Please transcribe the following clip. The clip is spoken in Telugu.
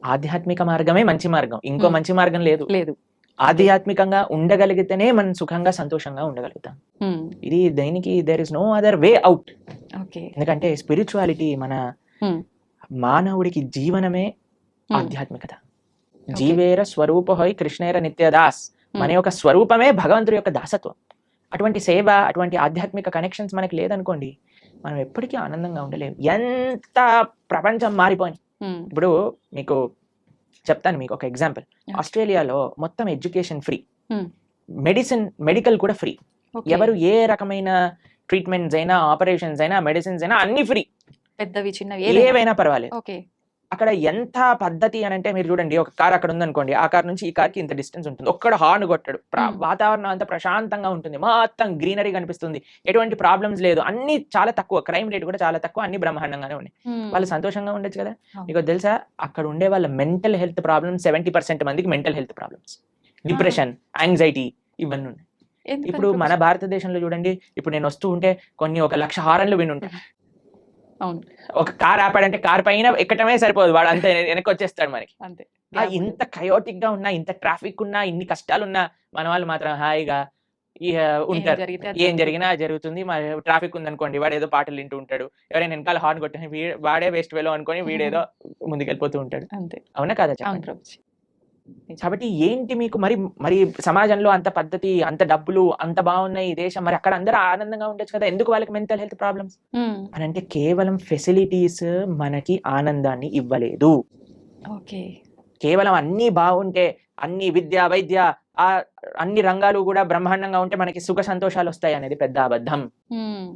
ఆధ్యాత్మిక మార్గమే మంచి మార్గం. ఇంకో హ్మ్. మంచి మార్గం లేదు. లేదు. ఆధ్యాత్మికంగా ఉండగలిగితేనే మనం సుఖంగా, సంతోషంగా ఉండగలుగుతాం. హ్మ్. ఇది దేనికి there is no other way out. Okay. ఎందుకంటే స్పిరిచువాలిటీ మన హ్మ్. మానవుడికి జీవనమే హ్మ్. ఆధ్యాత్మికత. ఓకే. జీవేర స్వరూపహోయ్ కృష్ణేర నిత్యదాస్. మన హ్మ్. యొక్క స్వరూపమే భగవంతుడి యొక్క దాసత్వం. అటువంటి సేవ, అటువంటి ఆధ్యాత్మిక కనెక్షన్స్ మనకి లేదనుకోండి, మనం ఎప్పటికీ ఆనందంగా ఉండలేము. ఎంత ప్రపంచం మారిపోయింది. హ్మ్. ఇప్పుడు మీకు చెప్తాను మీకు ఒక ఎగ్జాంపుల్. ఓకే. ఆస్ట్రేలియాలో మొత్తం ఎడ్యుకేషన్ ఫ్రీ. హ్మ్. మెడికల్ కూడా ఫ్రీ. ఓకే. ఎవరు ఏ రకమైన ట్రీట్మెంట్స్ అయినా, ఆపరేషన్స్ అయినా, మెడిసిన్స్ అయినా అన్ని ఫ్రీ. పెద్దవి చిన్నవి ఏదైనా. ఏవైనా పర్వాలేదు. ఓకే. అక్కడ ఎంత పద్ధతి అని అంటే మీరు చూడండి, ఒక కార్ అక్కడ ఉందనుకోండి, ఆ కార్ నుంచి ఈ కార్కి ఇంత డిస్టెన్స్ ఉంటుంది. ఒక్కడ హార్న్ కొట్టాడు. హ్మ్. వాతావరణం అంతా ప్రశాంతంగా ఉంటుంది. మొత్తం గ్రీనరీ కనిపిస్తుంది. ఎటువంటి ప్రాబ్లమ్స్ లేదు. అన్ని చాలా తక్కువ. క్రైమ్ రేట్ కూడా చాలా తక్కువ. అన్ని బ్రహ్మాండంగానే ఉన్నాయి. హ్మ్. వాళ్ళు సంతోషంగా ఉండొచ్చు కదా. అవును. మీకు తెలుసా, అక్కడ ఉండే వాళ్ళ మెంటల్ హెల్త్ ప్రాబ్లమ్స్ 70% మందికి మెంటల్ హెల్త్ ప్రాబ్లమ్స్, ఆ! డిప్రెషన్, యాంగ్జైటీ ఇవన్నీ ఉన్నాయి. ఎందుకని ఇప్పుడు మన ప్రొఫెసర్? భారతదేశంలో చూడండి, ఇప్పుడు నేను వస్తూ ఉంటే కొన్ని 1,00,000 హారన్లు వినుంటాను. అవును. ఒక కార్ ఆపాడంటే కార్ పైన ఎక్కటమే సరిపోదు, వాడు అంతే వెనక్కి వచ్చేస్తాడు మనకి. అంతే. గ్యాప్ ఇంత ఉండదు. కయోటిక్ గా ఉన్నా, ఇంత ట్రాఫిక్ ఉన్నా, ఇన్ని కష్టాలున్నా మన వాళ్ళు మాత్రం హాయిగా ఇహ ఏం ఉంటారు. జరిగితే అది ఏం జరుగుతుంది. జరిగినా జరుగుతుంది. ట్రాఫిక్ ఉందనుకోండి, వాడు ఏదో పాటలు వింటూ ఉంటాడు. ఎవరైనా వెనకాల హార్న్ కొట్టిన వాడే వేస్ట్ వేలో అనుకొని వీడేదో ముందుకెళ్ళిపోతూ ఉంటాడు. అంతే. అవునా కాదా అవును చెప్పండి. ప్రభుజీ. నిజం. కాబట్టి ఏంటి మీకు మరి సమాజంలో అంత పద్ధతి, అంత డబ్బులు, అంత బాగున్నాయి ఈ దేశం, మరి అక్కడ అందరూ ఆనందంగా ఉండొచ్చు కదా, ఎందుకు వాళ్ళకి మెంటల్ హెల్త్ ప్రాబ్లమ్స్ హ్మ్. అని అంటే కేవలం ఫెసిలిటీస్ మనకి ఆనందాన్ని ఇవ్వలేదు. ఓకే. కేవలం అన్నీ బాగుంటే, అన్ని విద్య, వైద్య, అన్ని రంగాలు కూడా బ్రహ్మాండంగా ఉంటే మనకి సుఖ సంతోషాలు వస్తాయి అనేది పెద్ద అబద్ధం. హ్మ్.